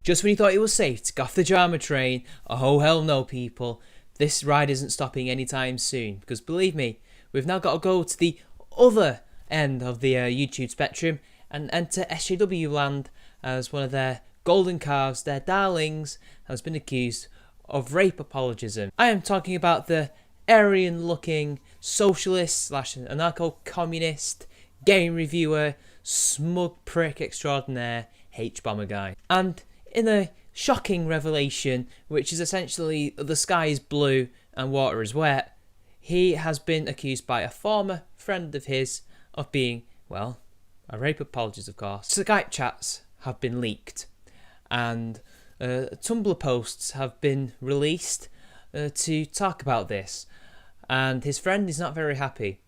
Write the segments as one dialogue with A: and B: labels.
A: Just when you thought it was safe to get off the drama train, oh hell no people, this ride isn't stopping anytime soon, because believe me, we've now got to go to the other end of the YouTube spectrum and enter SJW land, as one of their golden calves, their darlings, has been accused of rape apologism. I am talking about the Aryan looking socialist / anarcho-communist game reviewer, smug prick extraordinaire, Hbomberguy. And in a shocking revelation, which is essentially the sky is blue and water is wet, he has been accused by a former friend of his of being, well, a rape apologist, of course. Skype chats have been leaked, and Tumblr posts have been released to talk about this, and his friend is not very happy,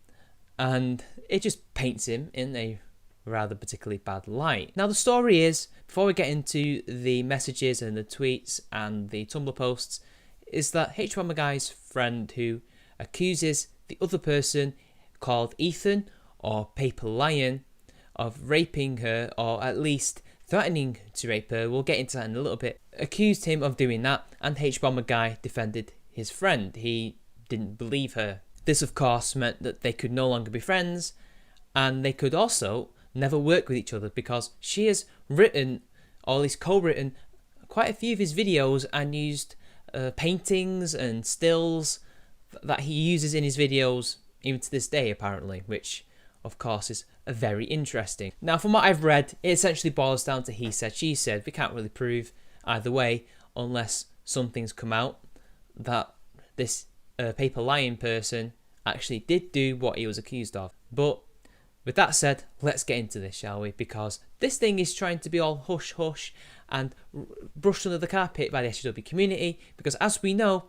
A: and it just paints him in a rather particularly bad light. Now the story is, before we get into the messages and the tweets and the Tumblr posts, is that Hbomberguy's friend, who accuses the other person called Ethan or Paper Lion of raping her, or at least threatening to rape her, we'll get into that in a little bit, accused him of doing that, and Hbomberguy defended his friend. He didn't believe her. This of course meant that they could no longer be friends, and they could also never work with each other, because she has written, or at least co-written, quite a few of his videos and used paintings and stills that he uses in his videos even to this day apparently, which of course is very interesting. Now from what I've read, it essentially boils down to he said, she said. We can't really prove either way unless some things come out that this Paper Lion person actually did do what he was accused of. But with that said, let's get into this, shall we? Because this thing is trying to be all hush hush and brushed under the carpet by the SJW community, because as we know,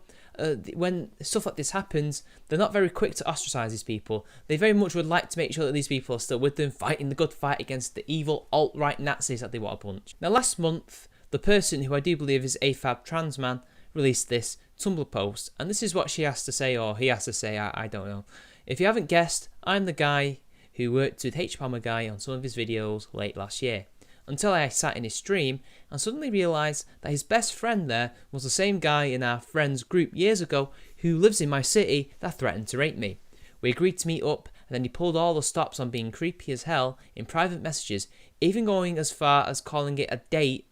A: when stuff like this happens, they're not very quick to ostracise these people. They very much would like to make sure that these people are still with them, fighting the good fight against the evil alt-right Nazis that they want to punch. Now last month, the person who I do believe is AFAB trans man released this Tumblr post, and this is what she has to say, or he has to say, I don't know. If you haven't guessed, I'm the guy who worked with Hbomberguy on some of his videos late last year, until I sat in his stream and suddenly realised that his best friend there was the same guy in our friends group years ago who lives in my city that threatened to rape me. We agreed to meet up, and then he pulled all the stops on being creepy as hell in private messages, even going as far as calling it a date,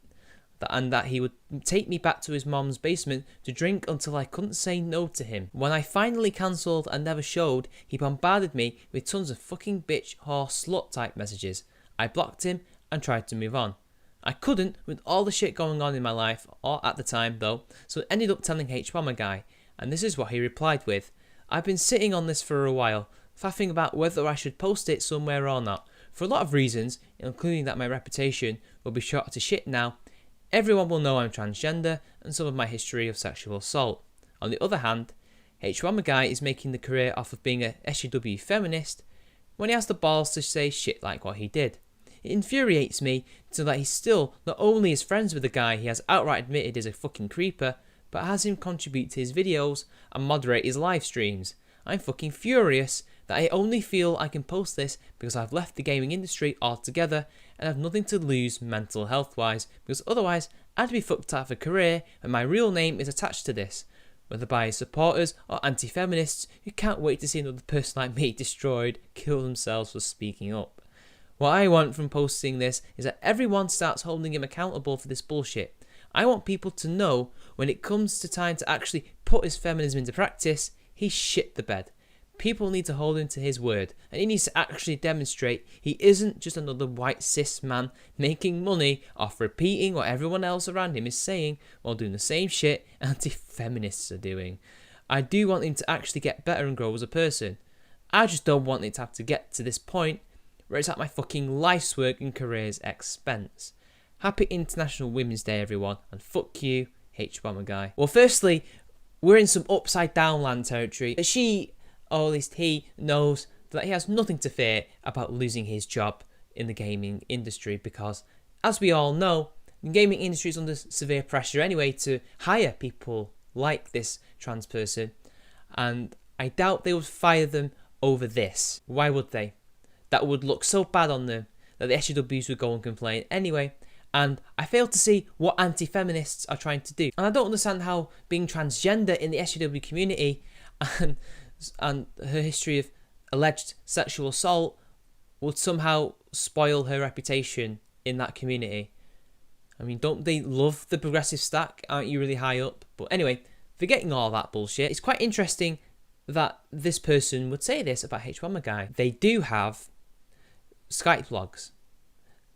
A: and that he would take me back to his mom's basement to drink until I couldn't say no to him. When I finally cancelled and never showed, he bombarded me with tons of fucking bitch, whore, slut type messages. I blocked him and tried to move on. I couldn't with all the shit going on in my life, or at the time though, so I ended up telling Hbomberguy, and this is what he replied with. I've been sitting on this for a while, faffing about whether I should post it somewhere or not, for a lot of reasons, including that my reputation will be shot to shit now. Everyone will know I'm transgender and some of my history of sexual assault. On the other hand, Hbomberguy is making the career off of being a SJW feminist when he has the balls to say shit like what he did. It infuriates me so that he still not only is friends with the guy he has outright admitted is a fucking creeper, but has him contribute to his videos and moderate his live streams. I'm fucking furious that I only feel I can post this because I've left the gaming industry altogether and have nothing to lose mental health wise, because otherwise I'd be fucked out of a career and my real name is attached to this, whether by his supporters or anti-feminists who can't wait to see another person like me destroyed, kill themselves for speaking up. What I want from posting this is that everyone starts holding him accountable for this bullshit. I want people to know when it comes to time to actually put his feminism into practice, he shit the bed. People need to hold him to his word, and he needs to actually demonstrate he isn't just another white cis man making money off repeating what everyone else around him is saying while doing the same shit anti-feminists are doing. I do want him to actually get better and grow as a person. I just don't want it to have to get to this point where it's at my fucking life's work and career's expense. Happy International Women's Day everyone, and fuck you, Hbomberguy. Well firstly, we're in some upside down land territory. She, or at least he, knows that he has nothing to fear about losing his job in the gaming industry, because as we all know, the gaming industry is under severe pressure anyway to hire people like this trans person, and I doubt they would fire them over this. Why would they? That would look so bad on them that the SJWs would go and complain. Anyway, And I fail to see what anti-feminists are trying to do. And I don't understand how being transgender in the SJW community and her history of alleged sexual assault would somehow spoil her reputation in that community. I mean, don't they love the progressive stack? Aren't you really high up? But anyway, forgetting all that bullshit, it's quite interesting that this person would say this about Hbomberguy. They do have Skype logs.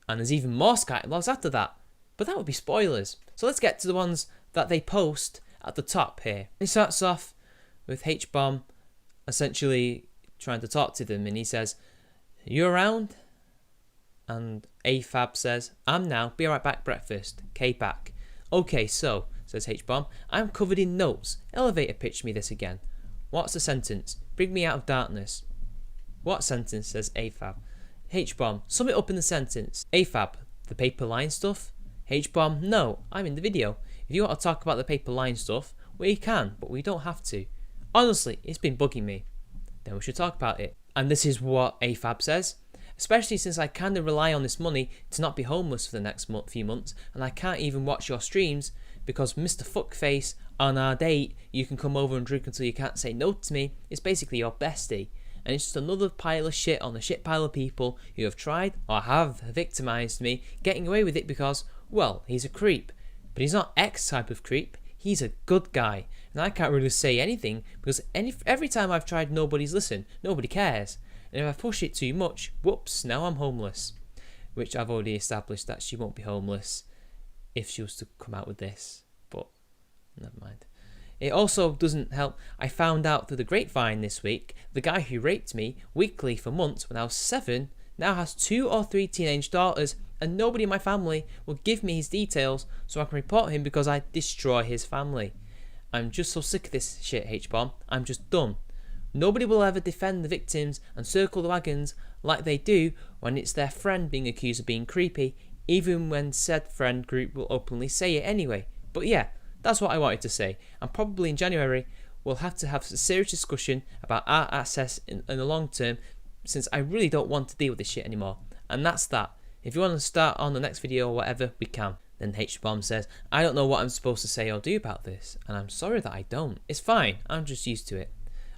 A: And there's even more Skype logs after that. But that would be spoilers. So let's get to the ones that they post at the top here. He starts off with Hbom essentially trying to talk to them. And he says, "You around?" And AFAB says, "I'm now. Be right back, breakfast. K back." "Okay, so," says Hbom, "I'm covered in notes. Elevator pitch me this again." "What's the sentence? Bring me out of darkness." "What sentence?" says AFAB. Hbom, "Sum it up in the sentence." AFAB, "The paper line stuff?" Hbom, "No, I'm in the video. If you want to talk about the paper line stuff, we can, but we don't have to. Honestly, it's been bugging me. Then we should talk about it." And this is what AFAB says. "Especially since I kind of rely on this money to not be homeless for the next few months, and I can't even watch your streams because Mr. Fuckface, on our date, you can come over and drink until you can't say no to me, is basically your bestie. And it's just another pile of shit on the shit pile of people who have tried or have victimised me, getting away with it because, well, he's a creep. But he's not X type of creep, he's a good guy. And I can't really say anything because every time I've tried nobody's listened, nobody cares. And if I push it too much, whoops, now I'm homeless." Which I've already established that she won't be homeless if she was to come out with this. But never mind. It also doesn't help. "I found out through the grapevine this week, the guy who raped me weekly for months when I was 7 now has 2 or 3 teenage daughters, and nobody in my family will give me his details so I can report him because I destroy his family. I'm just so sick of this shit, Hbom. I'm just done. Nobody will ever defend the victims and circle the wagons like they do when it's their friend being accused of being creepy, even when said friend group will openly say it anyway. But yeah, that's what I wanted to say. And probably in January, we'll have to have a serious discussion about our access in the long term, since I really don't want to deal with this shit anymore. And that's that. If you want to start on the next video or whatever, we can." Then Hbom says, "I don't know what I'm supposed to say or do about this, and I'm sorry that I don't. It's fine, I'm just used to it.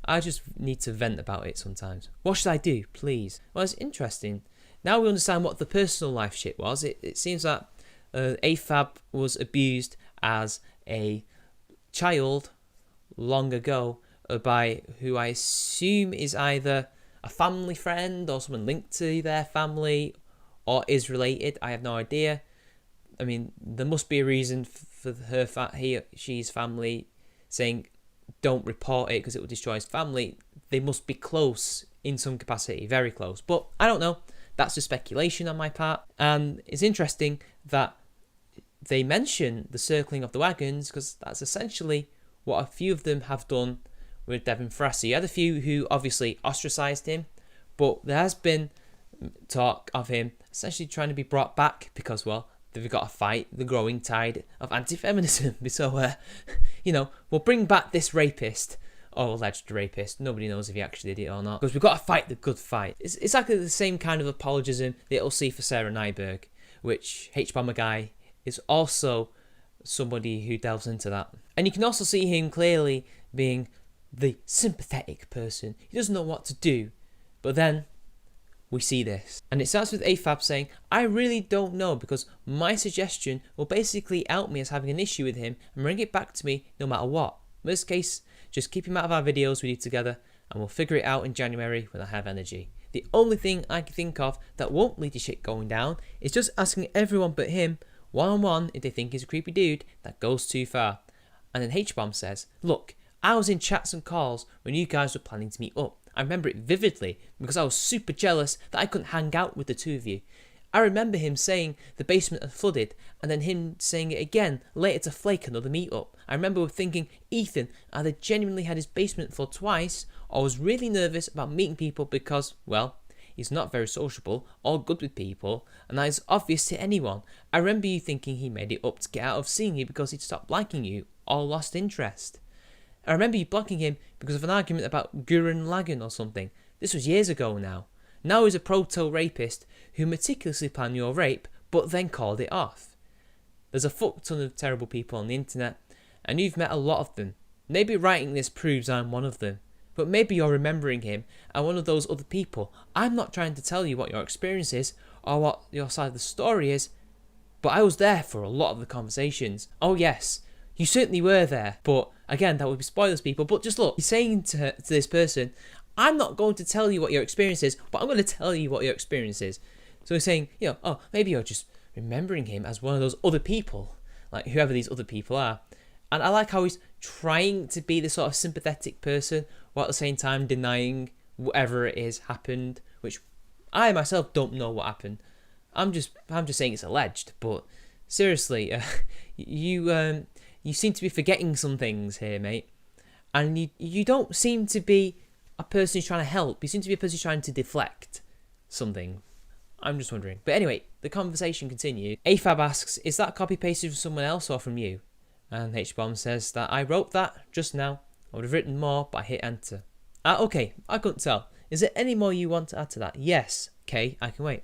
A: I just need to vent about it sometimes. What should I do, please?" Well, it's interesting. Now we understand what the personal life shit was. It seems that AFAB was abused as a child long ago by who I assume is either a family friend or someone linked to their family or is related. I have no idea. I mean, there must be a reason for she's family saying don't report it because it will destroy his family. They must be close in some capacity, very close. But I don't know. That's just speculation on my part. And it's interesting that they mention the circling of the wagons because that's essentially what a few of them have done with Devin Frassi. You had a few who obviously ostracised him, but there has been talk of him essentially trying to be brought back because, well, they've got to fight the growing tide of anti-feminism. So, we'll bring back this rapist, or alleged rapist. Nobody knows if he actually did it or not, because we've got to fight the good fight. It's exactly the same kind of apologism that you'll see for Sarah Nyberg, which Hbomberguy is also somebody who delves into that. And you can also see him clearly being the sympathetic person. He doesn't know what to do, but then we see this. And it starts with AFAB saying, "I really don't know because my suggestion will basically out me as having an issue with him and bring it back to me no matter what. In this case, just keep him out of our videos we do together and we'll figure it out in January when I have energy. The only thing I can think of that won't lead to shit going down is just asking everyone but him one-on-one if they think he's a creepy dude that goes too far." And then Hbom says, "Look, I was in chats and calls when you guys were planning to meet up. I remember it vividly because I was super jealous that I couldn't hang out with the two of you. I remember him saying the basement had flooded and then him saying it again later to flake another meetup. I remember thinking Ethan either genuinely had his basement flood twice or was really nervous about meeting people because, well, he's not very sociable or good with people, and that is obvious to anyone. I remember you thinking he made it up to get out of seeing you because he'd stopped liking you or lost interest. I remember you blocking him because of an argument about Gurren Lagann or something. This was years ago now. Now he's a proto-rapist who meticulously planned your rape, but then called it off. There's a fuck ton of terrible people on the internet, and you've met a lot of them. Maybe writing this proves I'm one of them, but maybe you're remembering him and one of those other people. I'm not trying to tell you what your experience is or what your side of the story is, but I was there for a lot of the conversations. Oh yes, you certainly were there, but again, that would be spoilers, people. But just look, he's saying to this person, I'm not going to tell you what your experience is, but I'm going to tell you what your experience is. So he's saying, oh, maybe you're just remembering him as one of those other people, like whoever these other people are. And I like how he's trying to be the sort of sympathetic person, while at the same time denying whatever it is happened, which I myself don't know what happened. I'm just saying it's alleged, but seriously, you seem to be forgetting some things here, mate. And you don't seem to be a person who's trying to help. You seem to be a person who's trying to deflect something. I'm just wondering. But anyway, the conversation continued. AFAB asks, is that copy pasted from someone else or from you? And Hbomb says that I wrote that just now. I would have written more, but I hit enter. Okay, I couldn't tell. Is there any more you want to add to that? Yes. Okay, I can wait.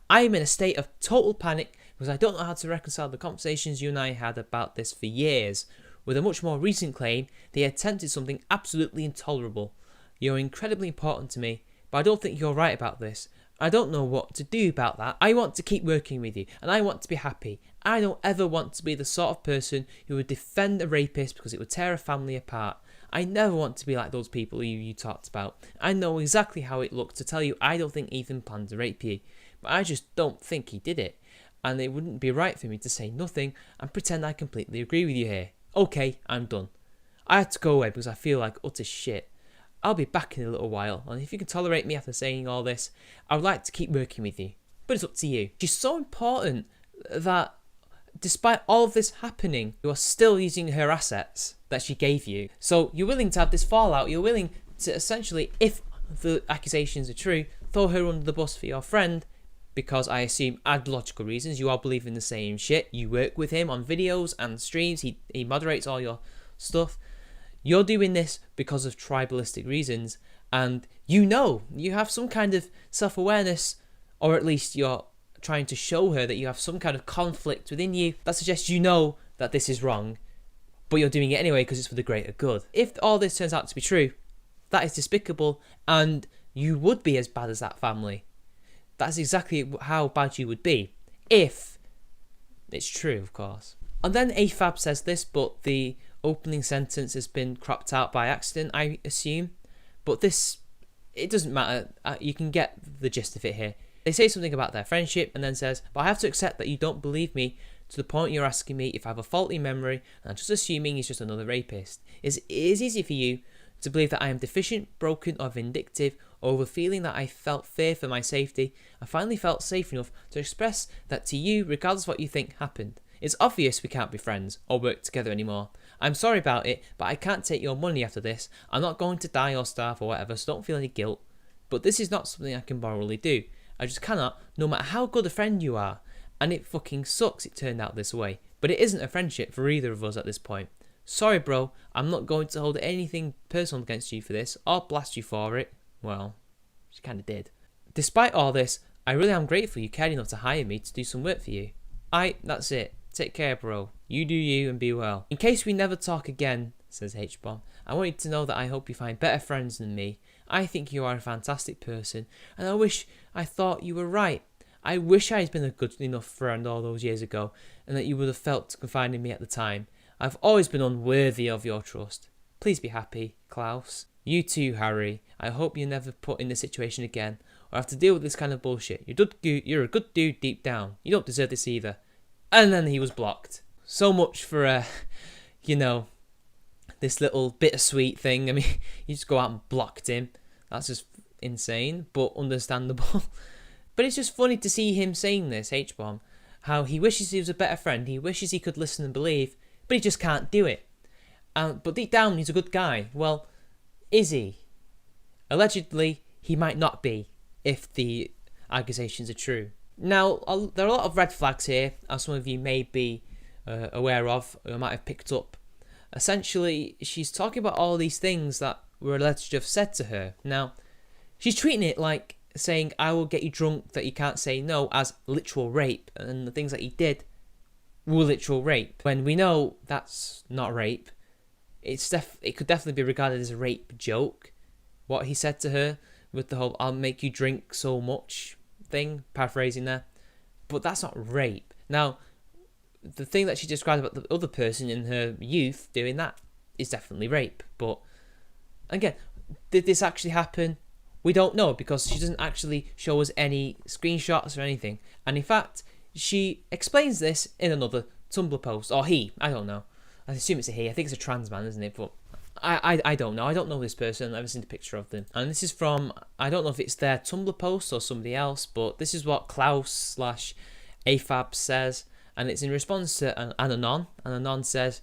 A: I am in a state of total panic because I don't know how to reconcile the conversations you and I had about this for years, with a much more recent claim they attempted something absolutely intolerable. You're incredibly important to me, but I don't think you're right about this. I don't know what to do about that. I want to keep working with you, and I want to be happy. I don't ever want to be the sort of person who would defend a rapist because it would tear a family apart. I never want to be like those people you talked about. I know exactly how it looked to tell you I don't think Ethan planned to rape you, but I just don't think he did it. And it wouldn't be right for me to say nothing and pretend I completely agree with you here. Okay, I'm done. I had to go away because I feel like utter shit. I'll be back in a little while, and if you can tolerate me after saying all this, I would like to keep working with you. But it's up to you. She's so important that despite all of this happening, you are still using her assets that she gave you. So you're willing to have this fallout. You're willing to essentially, if the accusations are true, throw her under the bus for your friend, because I assume logical reasons. You all believe in the same shit. You work with him on videos and streams. He moderates all your stuff. You're doing this because of tribalistic reasons, and you have some kind of self-awareness, or at least you're trying to show her that you have some kind of conflict within you that suggests you know that this is wrong, but you're doing it anyway because it's for the greater good. If all this turns out to be true, that is despicable, and you would be as bad as that family. That's exactly how bad you would be, if it's true, of course. And then AFAB says this, but the opening sentence has been cropped out by accident, I assume. But this, it doesn't matter. You can get the gist of it here. They say something about their friendship and then says, but I have to accept that you don't believe me to the point you're asking me if I have a faulty memory and I'm just assuming he's just another rapist. It is easy for you to believe that I am deficient, broken or vindictive over feeling that I felt fear for my safety. I finally felt safe enough to express that to you regardless of what you think happened. It's obvious we can't be friends or work together anymore. I'm sorry about it, but I can't take your money after this. I'm not going to die or starve or whatever, so don't feel any guilt. But this is not something I can morally do. I just cannot, no matter how good a friend you are. And it fucking sucks it turned out this way. But it isn't a friendship for either of us at this point. Sorry bro, I'm not going to hold anything personal against you for this, or blast you for it. Well, she kinda did. Despite all this, I really am grateful you cared enough to hire me to do some work for you. That's it. Take care, bro. You do you and be well. In case we never talk again, says Hbomb, I want you to know that I hope you find better friends than me. I think you are a fantastic person, and I wish I thought you were right. I wish I had been a good enough friend all those years ago, and that you would have felt to confide in me at the time. I've always been unworthy of your trust. Please be happy, Klaus. You too, Harry. I hope you're never put in this situation again, or have to deal with this kind of bullshit. You're a good dude deep down. You don't deserve this either. And then he was blocked. So much for, this little bittersweet thing. I mean, you just go out and blocked him. That's just insane, but understandable. But it's just funny to see him saying this, Hbomb, how he wishes he was a better friend. He wishes he could listen and believe, but he just can't do it. But deep down, he's a good guy. Well, is he? Allegedly, he might not be, if the accusations are true. Now, there are a lot of red flags here, as some of you may be aware of, or might have picked up. Essentially, she's talking about all these things that were alleged to have said to her. Now, she's treating it like saying I will get you drunk that you can't say no as literal rape, and the things that he did were literal rape, when we know that's not rape. It could definitely be regarded as a rape joke, what he said to her with the whole "I'll make you drink so much" thing, paraphrasing there, but that's not rape. Now, the thing that she described about the other person in her youth doing that is definitely rape. But again, did this actually happen? We don't know, because she doesn't actually show us any screenshots or anything. And in fact, she explains this in another Tumblr post, or he, I don't know. I assume it's a he. I think it's a trans man, isn't it? But I don't know. I don't know this person. I've never seen a picture of them. And this is from, I don't know if it's their Tumblr post or somebody else, but this is what Klaus/AFAB says. And it's in response to an Anon. And Anon says,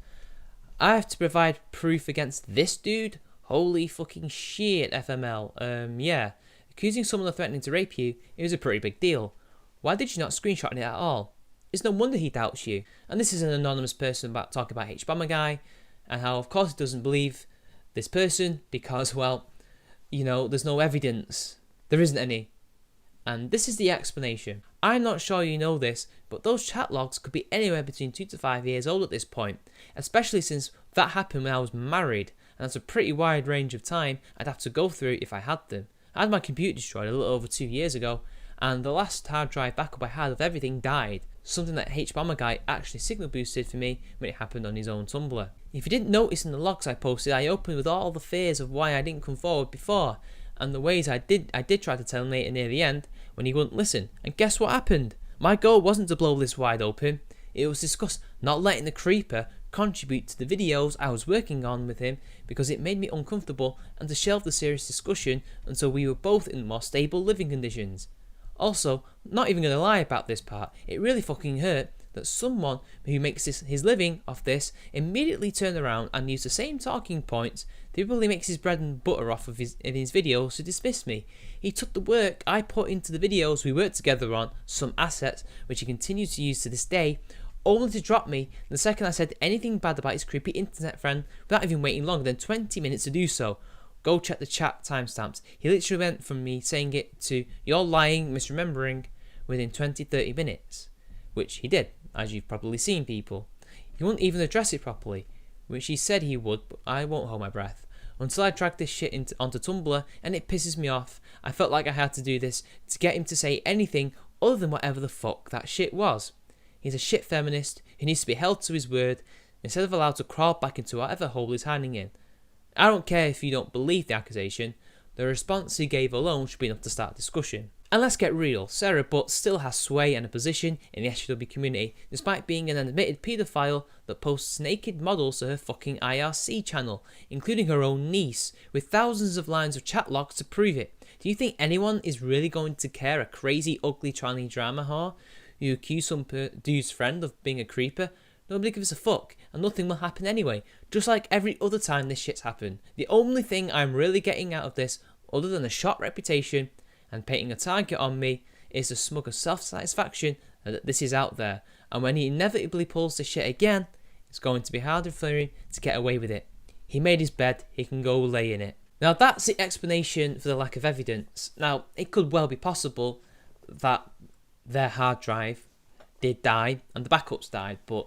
A: "I have to provide proof against this dude? Holy fucking shit, FML. Yeah. Accusing someone of threatening to rape you is a pretty big deal. Why did you not screenshot it at all? It's no wonder he doubts you." And this is an anonymous person talking about Hbomberguy, and how, of course, he doesn't believe this person because, well, you know, there's no evidence. There isn't any. And this is the explanation. "I'm not sure you know this, but those chat logs could be anywhere between 2 to 5 years old at this point, especially since that happened when I was married, and that's a pretty wide range of time I'd have to go through if I had them. I had my computer destroyed a little over 2 years ago, and the last hard drive backup I had of everything died, something that Hbomberguy actually signal boosted for me when it happened on his own Tumblr. If you didn't notice in the logs I posted, I opened with all the fears of why I didn't come forward before, and the ways I did try to tell him later near the end when he wouldn't listen. And guess what happened? My goal wasn't to blow this wide open. It was discuss not letting the creeper contribute to the videos I was working on with him because it made me uncomfortable, and to shelve the serious discussion until we were both in more stable living conditions. Also, not even gonna lie about this part, it really fucking hurt that someone who makes his living off this immediately turned around and used the same talking points that probably makes his bread and butter off of his videos to dismiss me. He took the work I put into the videos we worked together on, some assets which he continues to use to this day, only to drop me the second I said anything bad about his creepy internet friend without even waiting longer than 20 minutes to do so. Go check the chat timestamps. He literally went from me saying it to "you're lying, misremembering" within 20-30 minutes, which he did, as you've probably seen, people. He wouldn't even address it properly, which he said he would, but I won't hold my breath. Until I dragged this shit onto Tumblr, and it pisses me off. I felt like I had to do this to get him to say anything other than whatever the fuck that shit was. He's a shit feminist who needs to be held to his word instead of allowed to crawl back into whatever hole he's hiding in. I don't care if you don't believe the accusation, the response he gave alone should be enough to start a discussion. And let's get real, Sarah Butt still has sway and a position in the SJW community, despite being an admitted paedophile that posts naked models to her fucking IRC channel, including her own niece, with thousands of lines of chat logs to prove it. Do you think anyone is really going to care, a crazy, ugly tranny drama whore who accused some dude's friend of being a creeper? Nobody gives a fuck, and nothing will happen anyway, just like every other time this shit's happened. The only thing I'm really getting out of this, other than a shot reputation and painting a target on me, is the smug of self-satisfaction that this is out there, and when he inevitably pulls this shit again, it's going to be harder for him to get away with it. He made his bed, he can go lay in it. Now that's the explanation for the lack of evidence. Now, it could well be possible that their hard drive did die and the backups died, but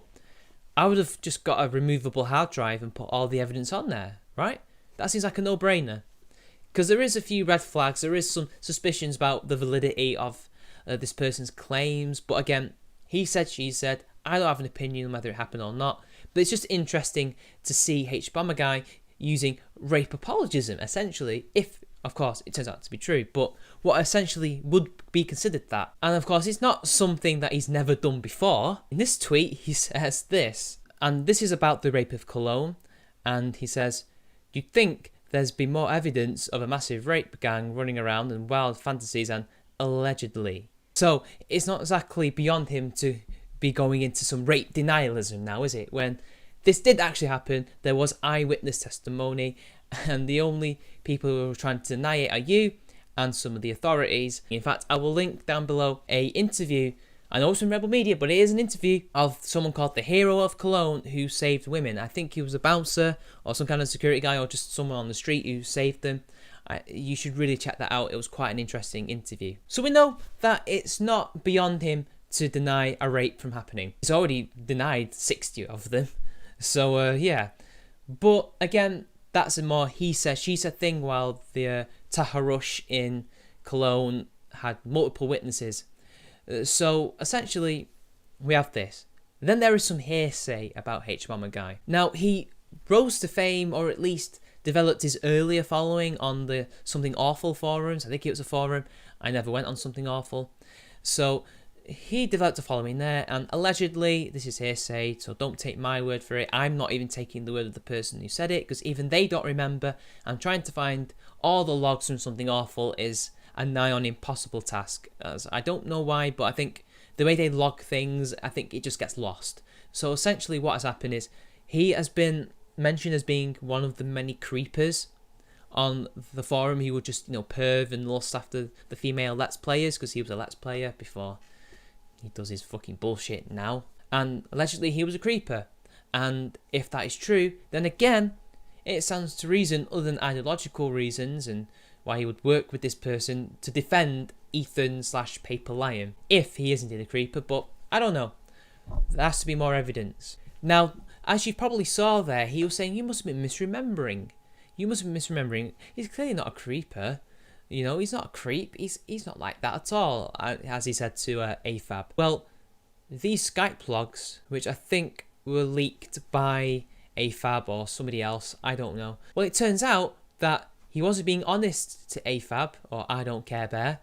A: I would have just got a removable hard drive and put all the evidence on there, right? That seems like a no-brainer. Because there is a few red flags, there is some suspicions about the validity of this person's claims, but again, he said, she said, I don't have an opinion on whether it happened or not, but it's just interesting to see Hbomberguy using rape apologism, essentially, if, of course, it turns out to be true, but what essentially would be considered that. And of course, it's not something that he's never done before. In this tweet, he says this, and this is about the rape of Cologne, and he says, "You'd think there's been more evidence of a massive rape gang running around and wild fantasies and allegedly." So it's not exactly beyond him to be going into some rape denialism now, is it? When this did actually happen, there was eyewitness testimony, and the only people who are trying to deny it are you and some of the authorities. In fact, I will link down below a interview, I know it's from Rebel Media, but it is an interview of someone called the Hero of Cologne who saved women. I think he was a bouncer or some kind of security guy or just someone on the street who saved them. You should really check that out. It was quite an interesting interview. So we know that it's not beyond him to deny a rape from happening. He's already denied 60 of them. So yeah. But again, that's a more he said, she said thing, while the Taharush in Cologne had multiple witnesses. So essentially, we have this. Then there is some hearsay about Hbomberguy. Now, he rose to fame, or at least developed his earlier following on the Something Awful forums. I think it was a forum. I never went on Something Awful. So he developed a following there, and allegedly, this is hearsay, so don't take my word for it. I'm not even taking the word of the person who said it, because even they don't remember. I'm trying to find all the logs from Something Awful is a nigh on impossible task. As I don't know why, but I think the way they log things, I think it just gets lost. So essentially what has happened is he has been mentioned as being one of the many creepers on the forum. He would just, perv and lust after the female Let's Players, because he was a Let's Player before he does his fucking bullshit now. And allegedly he was a creeper. And if that is true, then again, it stands to reason, other than ideological reasons, and why he would work with this person to defend Ethan/Paper Lion, if he is indeed a creeper, but I don't know. There has to be more evidence. Now, as you probably saw there, he was saying, you must have been misremembering. You must have been misremembering. He's clearly not a creeper. He's not a creep. He's not like that at all, as he said to AFAB. Well, these Skype logs, which I think were leaked by AFAB or somebody else, I don't know. Well, it turns out that he wasn't being honest to AFAB, or I Don't Care Bear,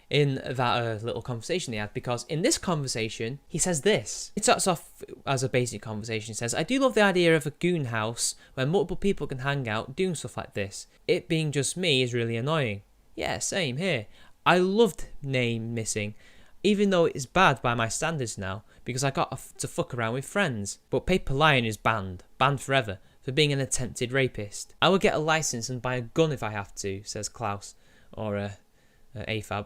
A: in that little conversation they had, because in this conversation, he says this. It starts off as a basic conversation. He says, I do love the idea of a goon house where multiple people can hang out doing stuff like this. It being just me is really annoying. Yeah, same here. I loved name missing, even though it's bad by my standards now, because I got to fuck around with friends. But Paper Lion is banned forever, for being an attempted rapist. I will get a license and buy a gun if I have to, says Klaus, or AFAB.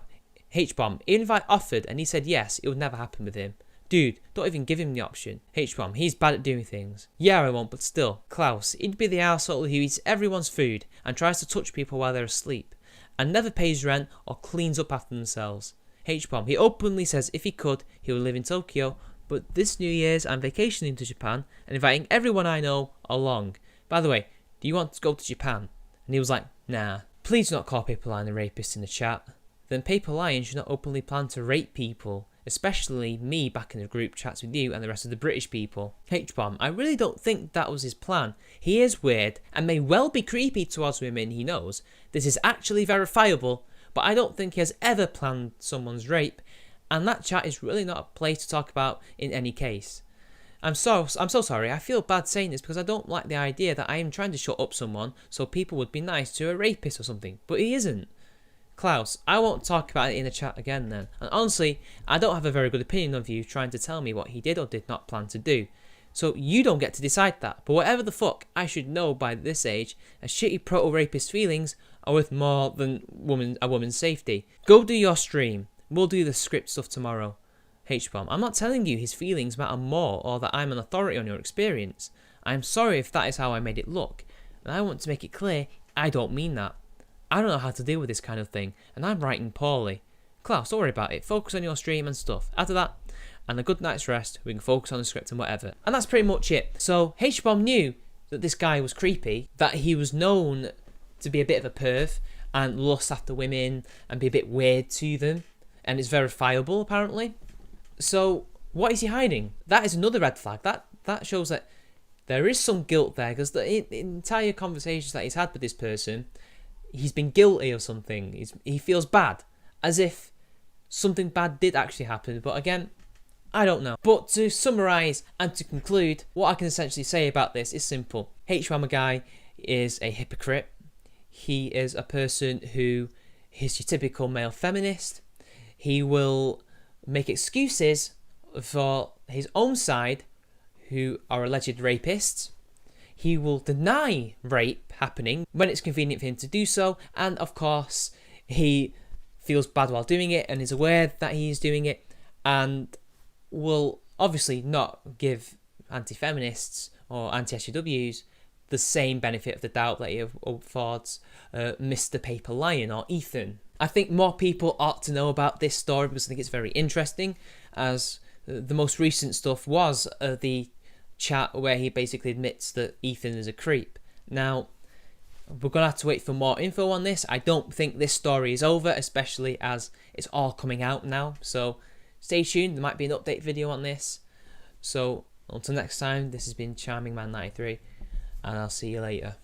A: Hbomb, even if I offered and he said yes, it would never happen with him. Dude, don't even give him the option. Hbomb, he's bad at doing things. Yeah, I won't, but still. Klaus, he'd be the arsehole who eats everyone's food and tries to touch people while they're asleep, and never pays rent or cleans up after themselves. Hbomb, he openly says if he could, he would live in Tokyo, but this New Year's I'm vacationing to Japan and inviting everyone I know along. By the way, do you want to go to Japan? And he was like, nah. Please do not call Paper Lion a rapist in the chat. Then Paper Lion should not openly plan to rape people, especially me back in the group chats with you and the rest of the British people. Hbomb, I really don't think that was his plan. He is weird and may well be creepy towards women he knows. This is actually verifiable, but I don't think he has ever planned someone's rape, and that chat is really not a place to talk about in any case. I'm so sorry, I feel bad saying this because I don't like the idea that I am trying to shut up someone so people would be nice to a rapist or something, but he isn't. Klaus, I won't talk about it in the chat again then, and honestly, I don't have a very good opinion of you trying to tell me what he did or did not plan to do, so you don't get to decide that, but whatever the fuck, I should know by this age, a shitty proto-rapist feelings are worth more than a woman's safety. Go do your stream, we'll do the script stuff tomorrow. Hbomb, I'm not telling you his feelings matter more or that I'm an authority on your experience. I'm sorry if that is how I made it look, and I want to make it clear, I don't mean that. I don't know how to deal with this kind of thing, and I'm writing poorly. Klaus, don't worry about it. Focus on your stream and stuff. After that, and a good night's rest, we can focus on the script and whatever. And that's pretty much it. So Hbomb knew that this guy was creepy, that he was known to be a bit of a perv and lust after women and be a bit weird to them, and it's verifiable apparently. So what is he hiding? That is another red flag. That shows that there is some guilt there, because the entire conversations that he's had with this person, he's been guilty of something. He feels bad, as if something bad did actually happen. But again, I don't know. But to summarise and to conclude, what I can essentially say about this is simple. Hbomberguy is a hypocrite. He is a person who is your typical male feminist. He will make excuses for his own side, who are alleged rapists. He will deny rape happening when it's convenient for him to do so, and of course he feels bad while doing it and is aware that he is doing it, and will obviously not give anti-feminists or anti-SJWs the same benefit of the doubt that he affords Mr. Paper Lion or Ethan. I think more people ought to know about this story because I think it's very interesting, as the most recent stuff was the chat where he basically admits that Ethan is a creep. Now, we're going to have to wait for more info on this. I don't think this story is over, especially as it's all coming out now. So stay tuned, there might be an update video on this. So until next time, this has been Charming Man 93, and I'll see you later.